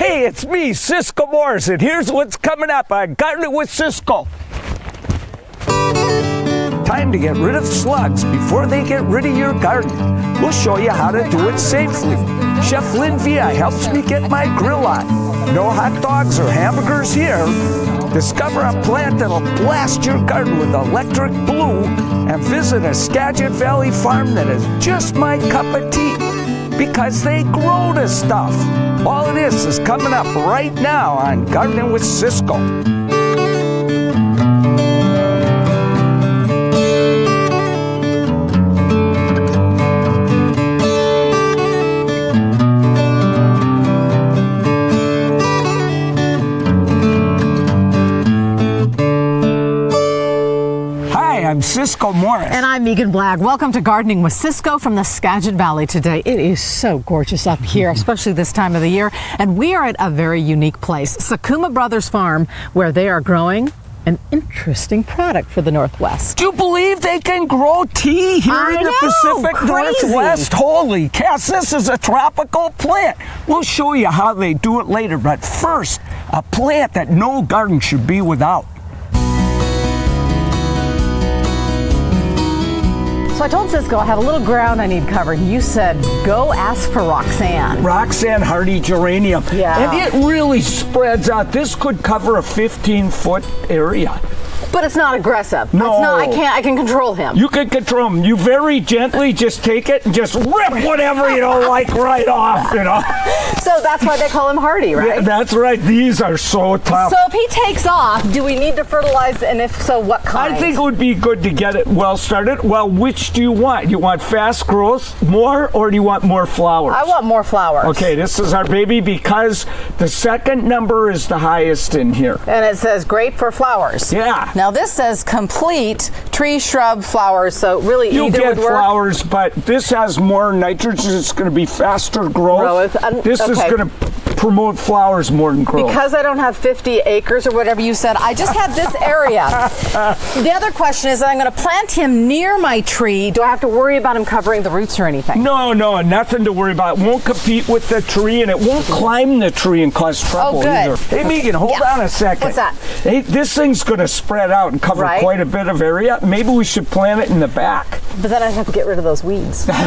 Hey, it's me, Ciscoe Morris, and here's what's coming up on Gardening with Ciscoe. Time to get rid of slugs before they get rid of your garden. We'll show you how to do it safely. Chef Lynne helps me get my grill on. No hot dogs or hamburgers here. Discover a plant that'll blast your garden with electric blue, and visit a Skagit Valley farm that is just my cup of tea, because they grow this stuff. All of this is coming up right now on Gardening with Ciscoe. I'm Ciscoe Morris. And I'm Meeghan Blagg. Welcome to Gardening with Ciscoe from the Skagit Valley today. It is so gorgeous up here, especially this time of the year. And we are at a very unique place, Sakuma Brothers Farm, where they are growing an interesting product for the Northwest. Do you believe they can grow tea here in the Pacific Northwest? Holy cats, this is a tropical plant. We'll show you how they do it later, but first, a plant that no garden should be without. So I told Ciscoe I have a little ground I need covered. You said, go ask for Roxanne. Roxanne hardy geranium. Yeah. And it really spreads out. This could cover a 15-foot area. But it's not aggressive. No. It's not, I can control him. You can control him. You very gently just take it and just rip whatever you don't like right off, you know. So that's why they call him hardy, right? Yeah, that's right. These are so tough. So if he takes off, do we need to fertilize, and if so, what kind? I think it would be good to get it well started. Well, which do you want? You want fast growth more, or do you want more flowers? I want more flowers. Okay, this is our baby because the second number is the highest in here. And it says great for flowers. Yeah. Now this says complete tree, shrub, flowers, so really You'll either get would work. flowers, but this has more nitrogen. It's going to be faster growth. This is going to promote flowers more than growth. Because I don't have 50 acres or whatever you said, I just have this area. The other question is that I'm going to plant him near my tree. Do I have to worry about him covering the roots or anything? No, nothing to worry about. It won't compete with the tree, and it won't climb the tree and cause trouble either. Hey, Meeghan, hold on a second. What's that? Hey, this thing's going to spread out and cover quite a bit of area. Maybe we should plant it in the back. But then I'd have to get rid of those weeds. That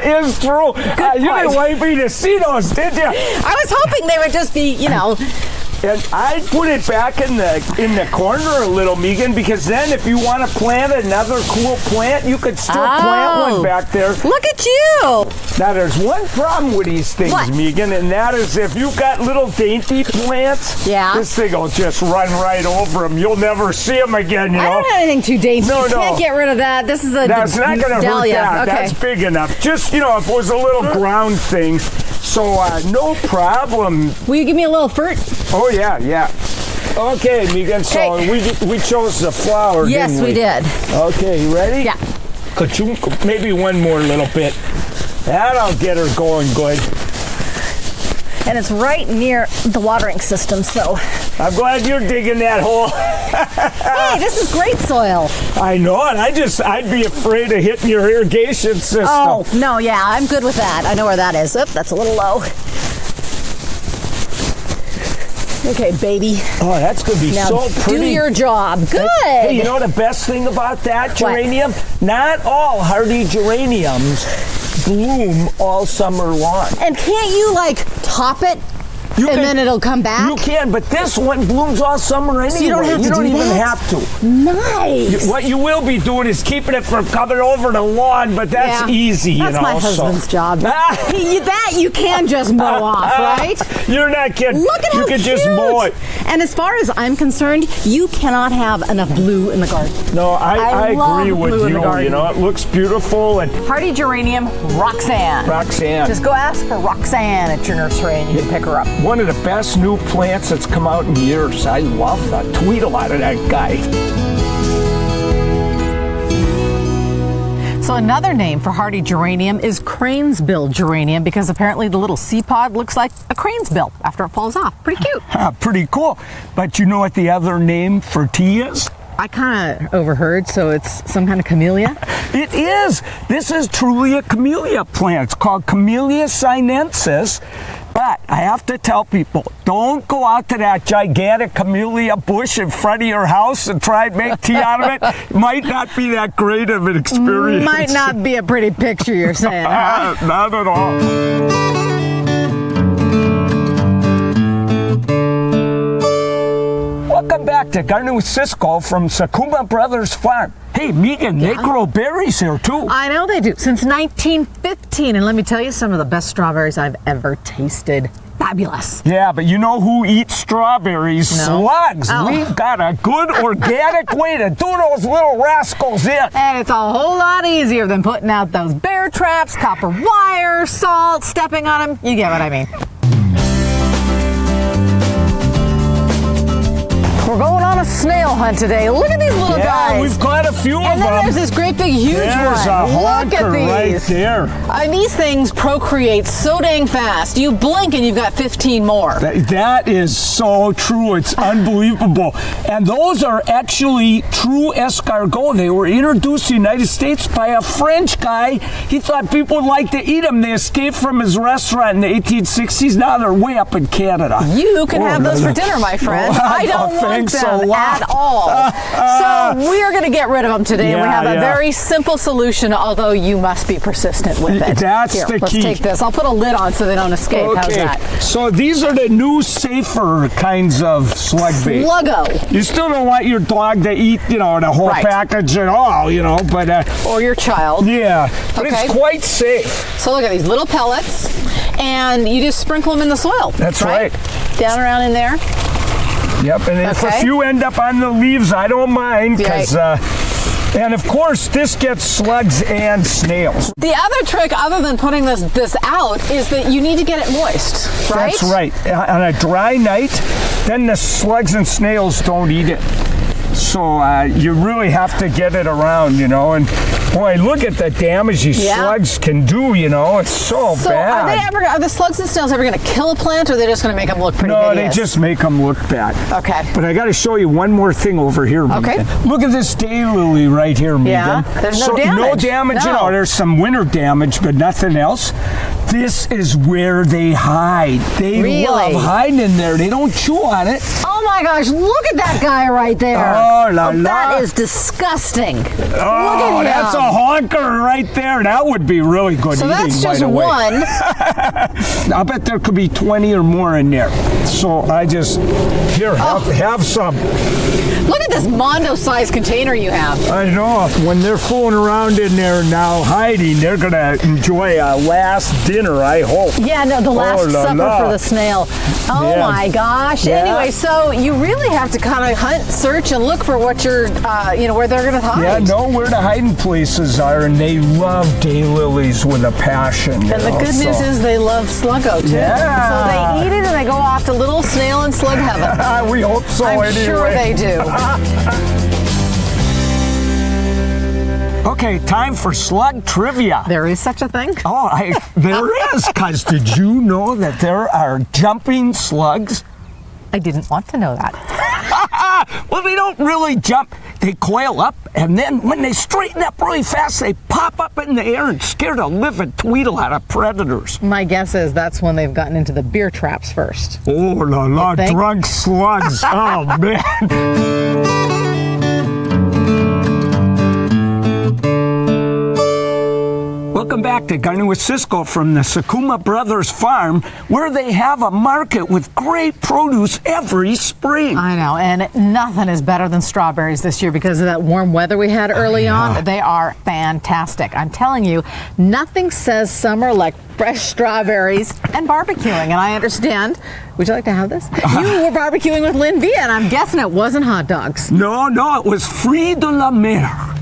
is true. You didn't want me to see those, did you? I was hoping they would just be, you know. And I put it back in the corner a little, Meeghan, because then if you want to plant another cool plant, you could still plant one back there. Look at you. Now, there's one problem with these things, Meeghan, and that is if you've got little dainty plants, this thing will just run right over them. You'll never see them again, you know. I don't have anything too dainty. You can't get rid of that. This is a That's not going to hurt that. Okay. That's big enough. Just, you know, if it was a little ground thing. So, no problem. Will you give me a little fert? Oh, yeah. Okay, Meeghan, so we chose the flower, yes, didn't we? Yes, we did. Okay, you ready? Yeah. Ka-chunk. Maybe one more little bit. That'll get her going good. And it's right near the watering system, so. I'm glad you're digging that hole. Hey, this is great soil. I know it. I'd be afraid of hitting your irrigation system. Oh, no, yeah, I'm good with that. I know where that is. Oop, that's a little low. Okay, baby. Oh, that's going to be so pretty. Do your job. Good. Hey, you know the best thing about that geranium? Not all hardy geraniums bloom all summer long. And can't you, like, top it? Then it'll come back? You can, but this one blooms all summer anyway. So you don't have to even have to. Nice. What you will be doing is keeping it from coming over the lawn, but that's easy, you know. That's my husband's job. That you can just mow off, right? You're not kidding. Look at how You can cute. just mow it. And as far as I'm concerned, you cannot have enough blue in the garden. No, I agree with you. You know, it looks beautiful. And hardy geranium, Roxanne. Just go ask for Roxanne at your nursery and you can pick her up. One of the best new plants that's come out in years. I love that. Tweet a lot of that guy. So another name for hardy geranium is crane's bill geranium, because apparently the little seed pod looks like a crane's bill after it falls off. Pretty cute. Pretty cool. But you know what the other name for tea is? I kind of overheard, so it's some kind of camellia? It is. This is truly a camellia plant. It's called Camellia sinensis. But I have to tell people, don't go out to that gigantic camellia bush in front of your house and try and make tea out of it. It might not be that great of an experience. Might not be a pretty picture, you're saying, huh? Not at all. Welcome back to Gardening with Ciscoe from Sakuma Brothers Farm. Hey, Meeghan, they grow berries here too. I know they do. Since 1915, and let me tell you, some of the best strawberries I've ever tasted. Fabulous. Yeah, but you know who eats strawberries? No. Slugs. Oh. We've got a good organic way to do those little rascals in. And it's a whole lot easier than putting out those bear traps, copper wire, salt, stepping on them. You get what I mean. We're going on a snail hunt today. Look at these little guys. Yeah, we've got a few of them. And then there's this great big huge There's one. a Look at honker these. right there. These things procreate so dang fast. You blink and you've got 15 more. That is so true. It's unbelievable. And those are actually true escargot. They were introduced to the United States by a French guy. He thought people would like to eat them. They escaped from his restaurant in the 1860s. Now they're way up in Canada. You can have those for dinner, my friend. I don't want them at all. So we are going to get rid of them today. And we have a very simple solution, although you must be persistent with it. That's Here, the let's key. take this. I'll put a lid on so they don't escape. How's that? So these are the new, safer kinds of slug bait. Sluggo. You still don't want your dog to eat, the whole package at all, but... Or your child. Yeah, but Okay. it's quite safe. So look at these little pellets, and you just sprinkle them in the soil. That's right. Down around in there. Yep, and if a few end up on the leaves, I don't mind, because... and of course, this gets slugs and snails. The other trick, other than putting this out, is that you need to get it moist, right? That's right. On a dry night, then the slugs and snails don't eat it. So you really have to get it around, and boy, look at the damage these slugs can do, it's so bad. Are the slugs and snails ever going to kill a plant, or are they just going to make them look pretty No, hideous? they just make them look bad. Okay. But I got to show you one more thing over here, Meeghan. Okay. Look at this daylily right here, Meeghan. Yeah, there's no damage. No damage at all. There's some winter damage, but nothing else. This is where they hide. They love hiding in there. They don't chew on it. Oh my gosh, look at that guy right there. Oh, la la. That is disgusting. Oh, look at that's a honker right there. That would be really good eating, that's just by the way. one. I bet there could be 20 or more in there. So I just, have some. Look at this Mondo-sized container you have. I know. When they're fooling around in there now hiding, they're going to enjoy a last dinner, I hope. Yeah, no, the last supper for the snail. Oh my gosh. Yeah. Anyway, so you really have to kind of hunt, search, and look for what you're, where they're going to hide. Yeah, know where the hiding places are, and they love daylilies with a passion. And the good news is they love sluggo, too. Yeah. So they eat it and they go off to little snail and slug heaven. We hope so, I'm anyway. sure they do. Okay, time for slug trivia. There is such a thing? Oh, there is, because did you know that there are jumping slugs? I didn't want to know that. Well, they don't really jump. They coil up, and then when they straighten up really fast, they pop up in the air and scare the living tweedle out of predators. My guess is that's when they've gotten into the beer traps first. Oh, la la, drunk slugs. Oh, man. Welcome back to Gardening with Ciscoe from the Sakuma Brothers Farm, where they have a market with great produce every spring. I know, and nothing is better than strawberries this year because of that warm weather we had early on. They are fantastic. I'm telling you, nothing says summer like fresh strawberries and barbecuing. And I understand, would you like to have this? You were barbecuing with Lynne, and I'm guessing it wasn't hot dogs. No, it was fruits de la mer.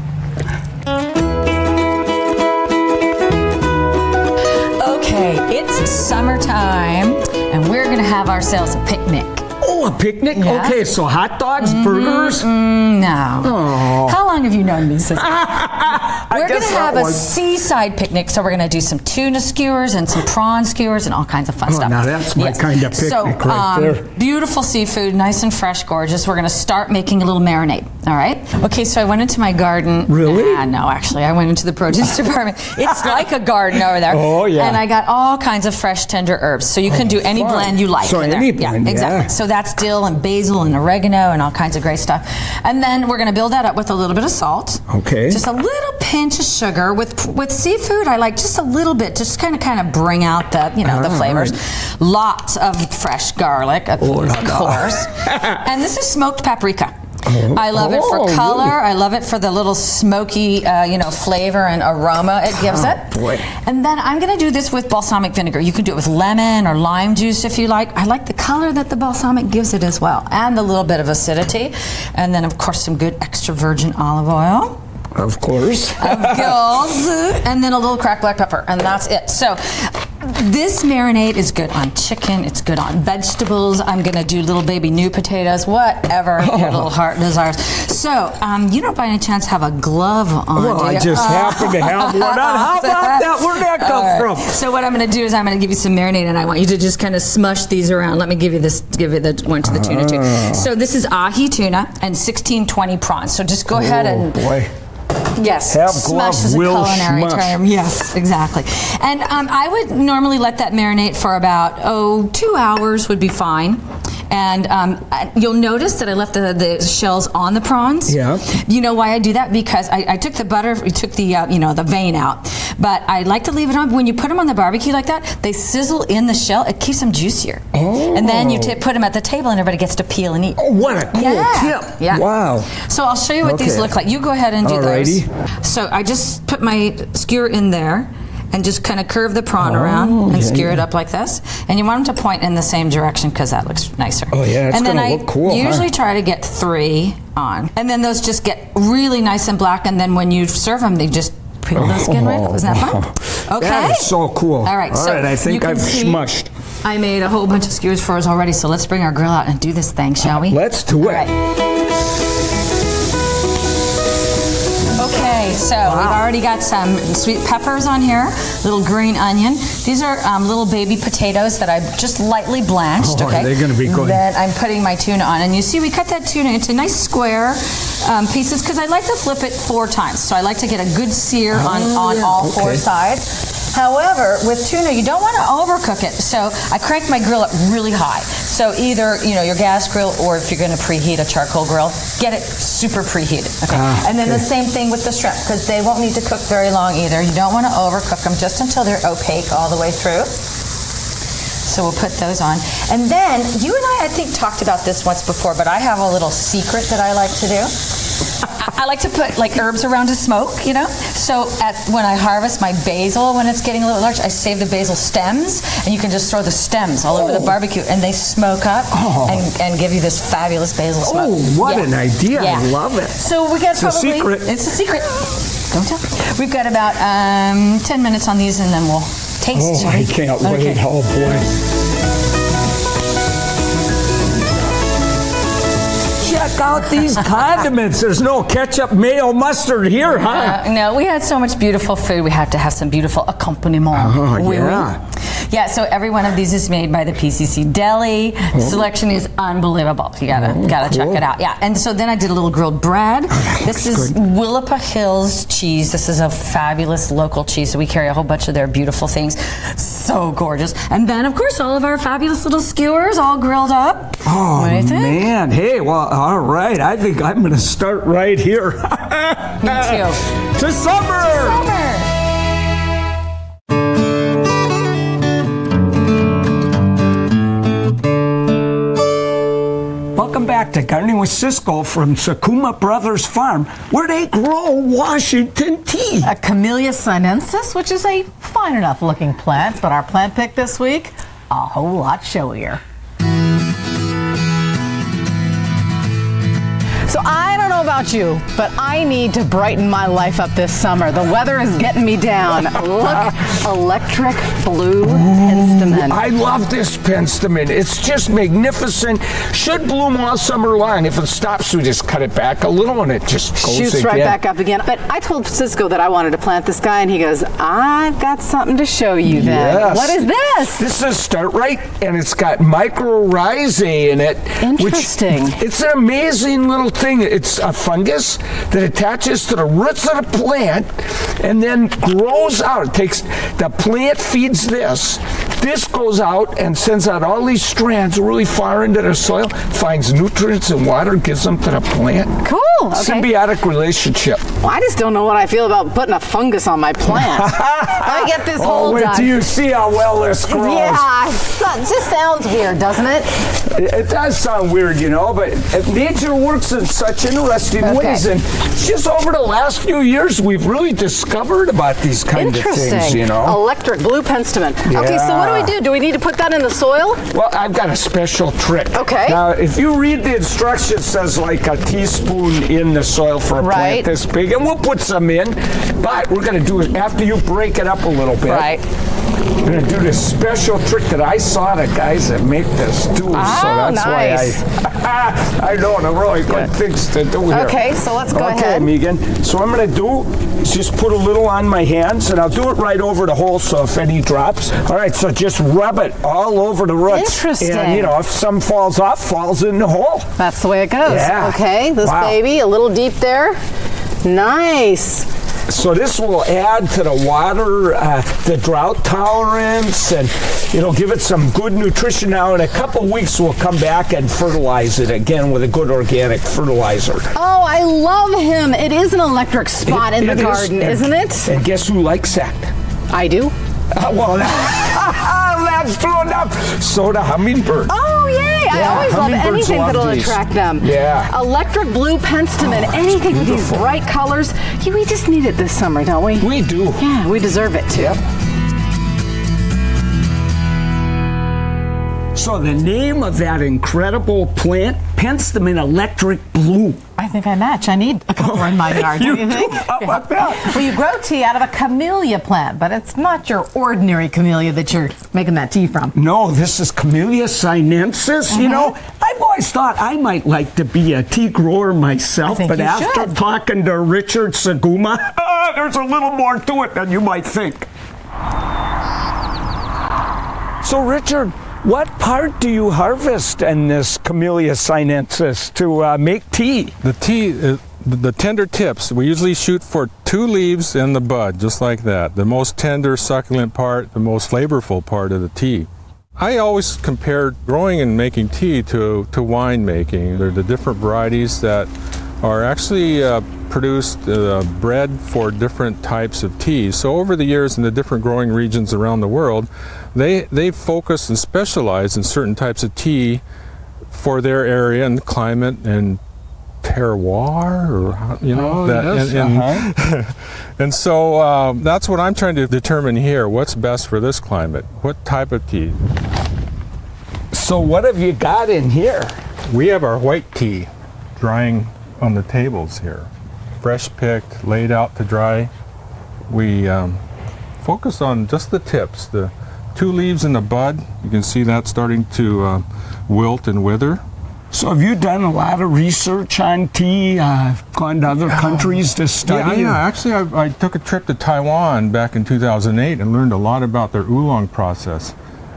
Okay, it's summertime, and we're gonna have ourselves a picnic. Oh, a picnic? Yes. Okay, so hot dogs, burgers? No. Oh. How long have you known me, sister? I We're going to have a seaside picnic, so we're going to do some tuna skewers and some prawn skewers and all kinds of fun stuff. Now that's my kind of picnic right there. Beautiful seafood, nice and fresh, gorgeous. We're going to start making a little marinade, all right? Okay, so I went into my garden. Really? No, actually, I went into the produce department. It's like a garden over there. Oh, yeah. And I got all kinds of fresh, tender herbs, so you can do any blend you like. So in any there. blend, exactly. So that's dill and basil and oregano and all kinds of great stuff. And then we're going to build that up with a little bit of salt. Okay. Just a little pinch of sugar. With seafood, I like just a little bit, just kind of bring out the the flavors. Right. Lots of fresh garlic, of course. And this is smoked paprika. I love it for color. Really? I love it for the little smoky, flavor and aroma it gives it. Boy. And then I'm going to do this with balsamic vinegar. You can do it with lemon or lime juice if you like. I like the color that the balsamic gives it as well, and the little bit of acidity. And then, of course, some good extra virgin olive oil. Of course. Of course. And then a little cracked black pepper, and that's it. So this marinade is good on chicken. It's good on vegetables. I'm going to do little baby new potatoes, whatever your little heart desires. So you don't by any chance have a glove on? Well, I just happen to have one on. How about that? Where'd that come from? So what I'm going to do is I'm going to give you some marinade, and I want you to just kind of smush these around. Let me give you this. Give you the one to the tuna too. So this is ahi tuna and 1620 prawns. So just go ahead and. Boy. Yes, have smush is a culinary term. Yes, exactly. And I would normally let that marinate for about 2 hours would be fine. And you'll notice that I left the shells on the prawns. Yeah. You know why I do that? Because I took the butter, took the the vein out. But I like to leave it on. When you put them on the barbecue like that, they sizzle in the shell. It keeps them juicier. Oh. And then you put them at the table, and everybody gets to peel and eat. Oh, what a cool tip! Yeah. Wow. So I'll show you what these look like. You go ahead and do those. So I just put my skewer in there and just kind of curve the prawn around and skewer it up like this. And you want them to point in the same direction because that looks nicer. Oh yeah, it's going to look cool. And then I usually try to get 3 on. And then those just get really nice and black, and then when you serve them, they just peel the skin right off. Isn't that fun? Okay. That is so cool. All right, so I think I've smushed. I made a whole bunch of skewers for us already, so let's bring our grill out and do this thing, shall we? Let's do it. All right. Okay, so we've already got some sweet peppers on here, little green onion. These are little baby potatoes that I've just lightly blanched. Oh, okay, they're going to be good. Then I'm putting my tuna on, and you see we cut that tuna into nice square pieces because I like to flip it 4 times. So I like to get a good sear on all 4 sides. However, with tuna, you don't want to overcook it. So I crank my grill up really high. So either your gas grill, or if you're going to preheat a charcoal grill, get it super preheated. Okay. And then the same thing with the shrimp, because they won't need to cook very long either. You don't want to overcook them, just until they're opaque all the way through. So we'll put those on. And then, you and I think, talked about this once before, but I have a little secret that I like to do. I like to put like herbs around to smoke, So when I harvest my basil, when it's getting a little large, I save the basil stems, and you can just throw the stems all over the barbecue, and they smoke up and give you this fabulous basil smoke. Oh, what an idea. I love it. So we got It's a secret. It's a secret. Don't tell. We've got about 10 minutes on these, and then we'll taste. Oh, I can't wait. Oh, boy. Check out these condiments. There's no ketchup, mayo, mustard here, huh? No, we had so much beautiful food. We had to have some beautiful accompaniment. Oh, yeah. Yeah, so every one of these is made by the PCC Deli. The selection is unbelievable. You gotta check it out. Yeah, and so then I did a little grilled bread. This is Willapa Hills cheese. This is a fabulous local cheese. So we carry a whole bunch of their beautiful things. So gorgeous. And then, of course, all of our fabulous little skewers all grilled up. Oh, what do you think? man. Hey, well, all right. I think I'm going to start right here. Me too. To summer! Welcome back to Gardening with Ciscoe from Sakuma Brothers Farm, where they grow Washington tea. A Camellia sinensis, which is a fine enough looking plant, but our plant pick this week, a whole lot showier. So I don't know know about you, but I need to brighten my life up this summer. The weather is getting me down. Look, electric blue penstemon. I love this penstemon. It's just magnificent. Should bloom all summer long. If it stops, we just cut it back a little and it just goes Shoots again. right back up again. But I told Cisco that I wanted to plant this guy, and he goes, I've got something to show you then. Yes. What is this? This is Start Right, and it's got mycorrhizae in it. Interesting. It's an amazing little thing. It's a fungus that attaches to the roots of the plant and then grows out. It takes, the plant feeds this. This goes out and sends out all these strands really far into the soil, finds nutrients and water, gives them to the plant. Cool. Okay. Symbiotic relationship. Well, I just don't know what I feel about putting a fungus on my plant. I get this whole wait done. till you see how well this grows. Yeah, it just sounds weird, doesn't it? It does sound weird, you know, but nature works in such interesting ways. And it's just over the last few years, we've really discovered about these kind of things, you know. Electric blue penstemon. Yeah. Okay, so what do we do? Do we need to put that in the soil? Well, I've got a special trick. Okay. Now, if you read the instructions, it says like a teaspoon in the soil for a plant this big, and we'll put some in, but we're going to do it after you break it up a little bit. Right. We're going to do this special trick that I saw the guys that make this do, so that's nice. why I know the really good things to do here. Okay, so let's go ahead. Okay, Meeghan. So what I'm going to do is just put a little on my hands, and I'll do it right over the hole, so if any drops. All right, so just rub it all over the roots. Interesting. And, you know, if some falls off, falls in the hole. That's the way it goes. Yeah. Okay, this baby, a little deep there. Nice. So this will add to the water, the drought tolerance, and it'll give it some good nutrition. Now in a couple weeks we'll come back and fertilize it again with a good organic fertilizer. Oh, I love him. It is an electric spot in the garden, isn't it? And guess who likes that? I do. Well, that's true enough. So the hummingbird. Oh, yay. I always love anything that'll attract them. Yeah. Electric blue penstemon, anything with these bright colors. We just need it this summer, don't we? We do. Yeah, we deserve it too. Yep. So the name of that incredible plant, Penstemon Electric Blue. I think I match. I need a couple in my yard, don't you think? How about that? Well, you grow tea out of a camellia plant, but it's not your ordinary camellia that you're making that tea from. No, this is Camellia sinensis. You know, I've always thought I might like to be a tea grower myself, but after talking to Richard Sakuma, there's a little more to it than you might think. So, Richard, what part do you harvest in this Camellia sinensis to make tea? The tea, the tender tips, we usually shoot for 2 leaves and the bud, just like that. The most tender, succulent part, the most flavorful part of the tea. I always compare growing and making tea to wine making. They're the different varieties that are actually produced bred for different types of teas. So over the years in the different growing regions around the world, they focus and specialize in certain types of tea for their area and climate and terroir, or you know, and so that's what I'm trying to determine here. What's best for this climate? What type of tea? So what have you got in here? We have our white tea drying on the tables here, fresh picked, laid out to dry. We focus on just the tips, the 2 leaves in the bud. You can see that starting to wilt and wither. So have you done a lot of research on tea, gone to other countries to study? Yeah, actually I took a trip to Taiwan back in 2008 and learned a lot about their oolong process.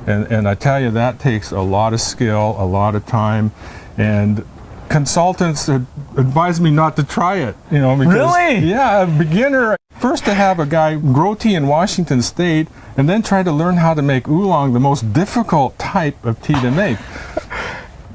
And I tell you, that takes a lot of skill, a lot of time, and consultants advised me not to try it, you know, because, really? Yeah, a beginner. First to have a guy grow tea in Washington State and then try to learn how to make oolong, the most difficult type of tea to make.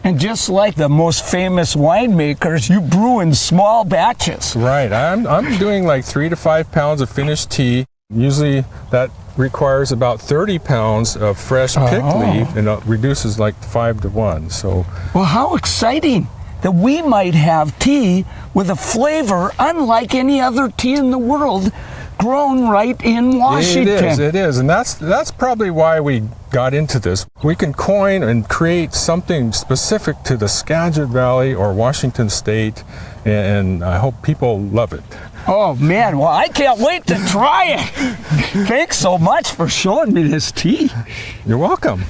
And just like the most famous winemakers, you brew in small batches. Right. I'm doing like 3 to 5 pounds of finished tea. Usually that requires about 30 pounds of fresh picked leaf, and it reduces like 5 to 1. So, well, how exciting that we might have tea with a flavor unlike any other tea in the world, grown right in Washington. It is, and that's probably why we got into this. We can coin and create something specific to the Skagit Valley or Washington State, and I hope people love it. Oh man, well I can't wait to try it. Thanks so much for showing me this tea. You're welcome.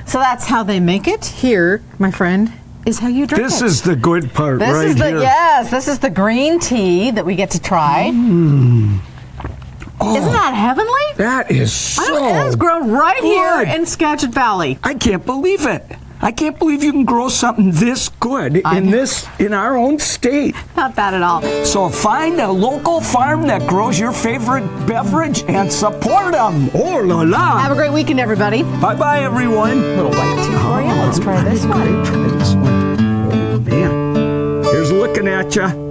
So that's how they make it. Here, my friend, is how you drink it. This is the good part This right is the here. yes. This is the green tea that we get to try. Isn't that heavenly? That is so It's grown right here good. in Skagit Valley. I can't believe it. I can't believe you can grow something this good I know. in our own state. Not bad at all. So find a local farm that grows your favorite beverage and support them. Oh la la. Have a great weekend, everybody. Bye-bye, everyone. Little white tea for you. Let's try this one. Try this one. Oh, man. Here's looking at you.